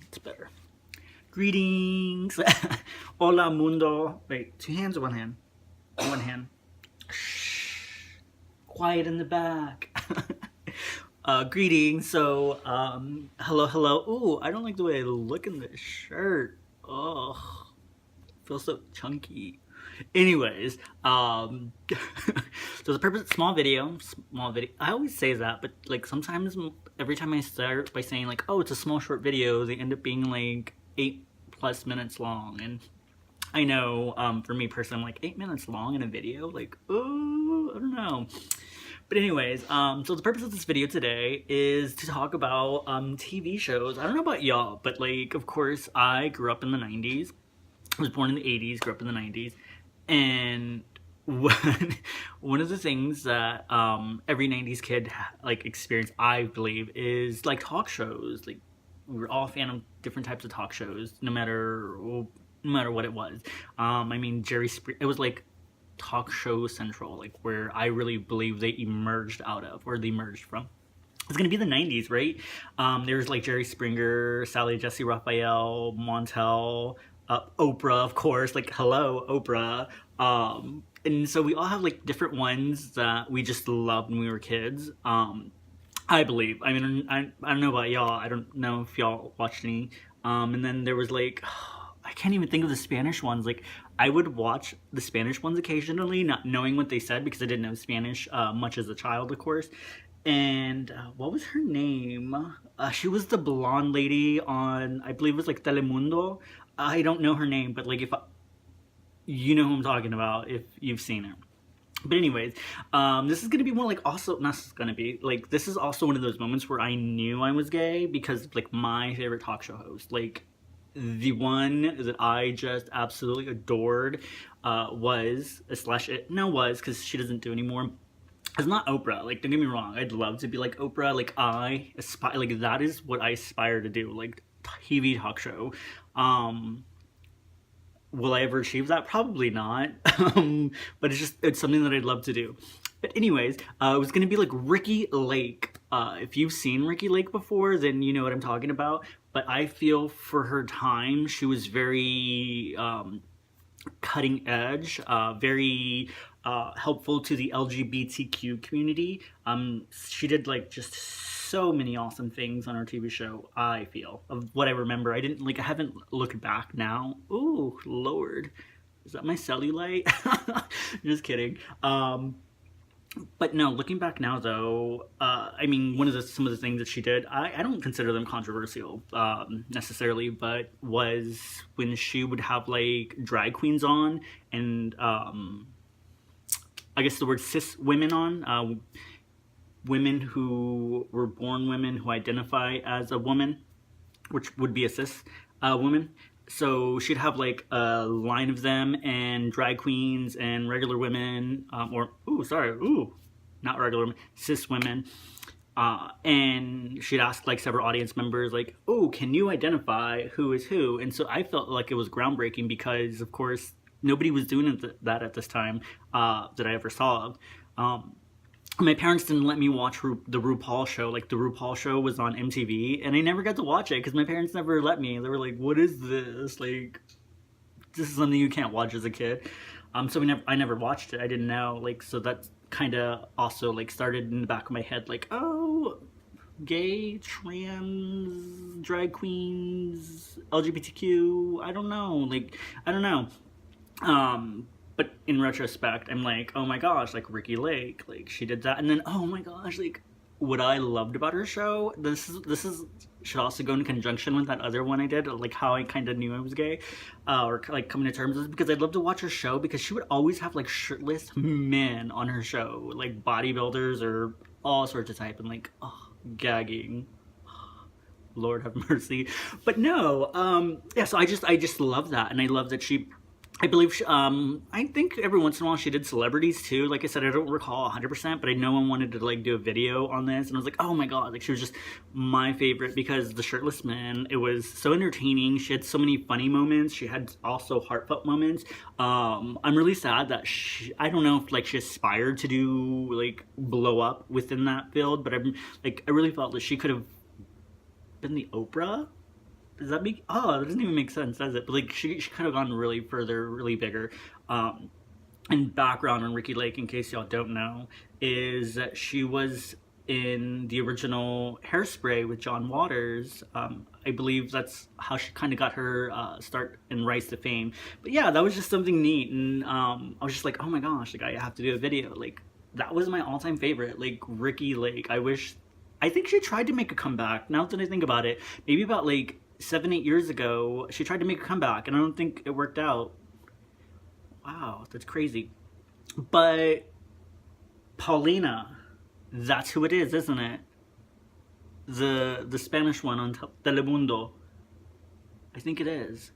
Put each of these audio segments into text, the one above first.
It's better. Greetings. Hola mundo. Wait, 2 hands or 1 hand? 1 hand. Shh. Quiet in the back. Greetings. So, hello. Ooh, I don't like the way I look in this shirt. Ugh. Feels so chunky. Anyways, so the purpose, small video. I always say that, but like sometimes, every time I start by saying like, oh, it's a small short video, they end up being like 8+ minutes long. And I know, for me personally, I'm like 8 minutes long in a video, like, oh, I don't know. But anyways, so the purpose of this video today is to talk about TV shows. I don't know about y'all, but like, of course, I grew up in the 90s. I was born in the 80s, grew up in the 90s. And one of the things that every 90s kid like experience, I believe, is like talk shows. Like, we were all a fan of different types of talk shows, no matter what it was. I mean, it was like talk show central, like where I really believe they emerged out of, or they emerged from. It's gonna be the 90s, right? There's like Jerry Springer, Sally Jesse Raphael, Montel, Oprah, of course, like hello, Oprah. And so we all have like different ones that we just loved when we were kids. I believe. I mean, I don't know about y'all. I don't know if y'all watched any. And then there was like, I can't even think of the Spanish ones. Like, I would watch the Spanish ones occasionally, not knowing what they said because I didn't know Spanish much as a child, of course. And what was her name? She was the blonde lady on, I believe it was like Telemundo. I don't know her name, but like you know who I'm talking about if you've seen her. But anyways, this is gonna be more like this is also one of those moments where I knew I was gay because like my favorite talk show host, like the one that I just absolutely adored, was because she doesn't do anymore. It's not Oprah. Like, don't get me wrong, I'd love to be like Oprah. Like, that is what I aspire to do, like TV talk show. Will I ever achieve that? Probably not. But it's something that I'd love to do. But anyways, it was gonna be like Ricki Lake. If you've seen Ricki Lake before, then you know what I'm talking about. But I feel for her time, she was very cutting edge, very helpful to the LGBTQ community. She did like just so many awesome things on her TV show, I feel, of what I remember. I haven't looked back now. Ooh, Lord. Is that my cellulite? Just kidding. But no, looking back now though, I mean, some of the things that she did, I don't consider them controversial necessarily, but was when she would have like drag queens on and I guess the word cis women on, women who were born women who identify as a woman, which would be a cis woman. So she'd have like a line of them and drag queens and regular women, not regular women, cis women. And she'd ask like several audience members like, oh, can you identify who is who? And so I felt like it was groundbreaking because, of course, nobody was doing that at this time that I ever saw. My parents didn't let me watch the RuPaul show. Like, the RuPaul show was on MTV, and I never got to watch it because my parents never let me. They were like, what is this? Like, this is something you can't watch as a kid. So I never watched it. I didn't know. Like, so that kind of also, like, started in the back of my head, like, oh, gay, trans, drag queens, LGBTQ, I don't know. Like, I don't know. But in retrospect, I'm like, oh my gosh, like Ricki Lake, like she did that. And then, oh my gosh, like what I loved about her show, this should also go in conjunction with that other one I did, like how I kind of knew I was gay, or like coming to terms with it, because I'd love to watch her show because she would always have like shirtless men on her show, like bodybuilders or all sorts of type, and like, oh, gagging. Lord have mercy. But no, yeah, so I just love that, and I love that I believe I think every once in a while she did celebrities too. Like I said, I don't recall 100%, but I know one wanted to like do a video on this, and I was like, oh my god, like she was just my favorite because the shirtless man, it was so entertaining. She had so many funny moments. She had also heartfelt moments. I'm really sad that I don't know if like she aspired to do like blow up within that field, but I really felt that she could have been the Oprah Does that make, oh, that doesn't even make sense, does it? But like she could have gone really further, really bigger. And background on Ricky Lake, in case y'all don't know, is that she was in the original Hairspray with John Waters. I believe that's how she kind of got her start and rise to fame. But yeah, that was just something neat, and I was just like, oh my gosh, like I have to do a video. Like that was my all-time favorite, like Ricky Lake. I think she tried to make a comeback. Now that I think about it, maybe about like 7-8 years ago, she tried to make a comeback, and I don't think it worked out. Wow, that's crazy. But Paulina, that's who it is, isn't it? The Spanish one on Telemundo. I think it is.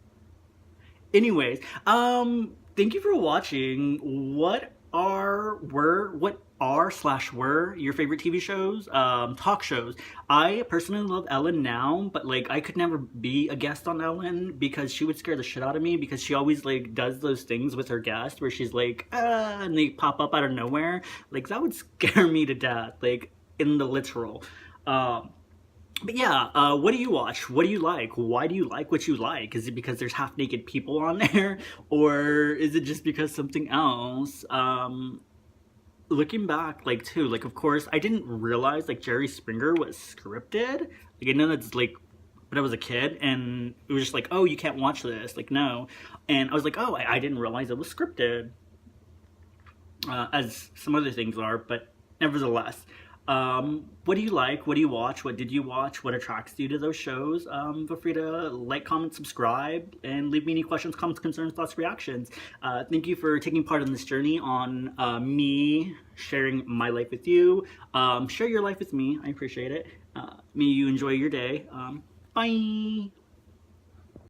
Anyways, thank you for watching. What are/were your favorite TV shows, talk shows? I personally love Ellen now, but like I could never be a guest on Ellen because she would scare the shit out of me, because she always like does those things with her guests where she's like, ah, and they pop up out of nowhere. Like that would scare me to death, like in the literal. But yeah, what do you watch? What do you like? Why do you like what you like? Is it because there's half naked people on there? Or is it just because something else? Looking back, like too, like of course, I didn't realize like Jerry Springer was scripted. Like I know that's like, but I was a kid and it was just like, oh, you can't watch this. Like, no. And I was like, oh, I didn't realize it was scripted. As some other things are, but nevertheless. What do you like? What do you watch? What did you watch? What attracts you to those shows? Feel free to like, comment, subscribe, and leave me any questions, comments, concerns, thoughts, reactions. Thank you for taking part in this journey on me sharing my life with you. Share your life with me. I appreciate it. May you enjoy your day. Bye!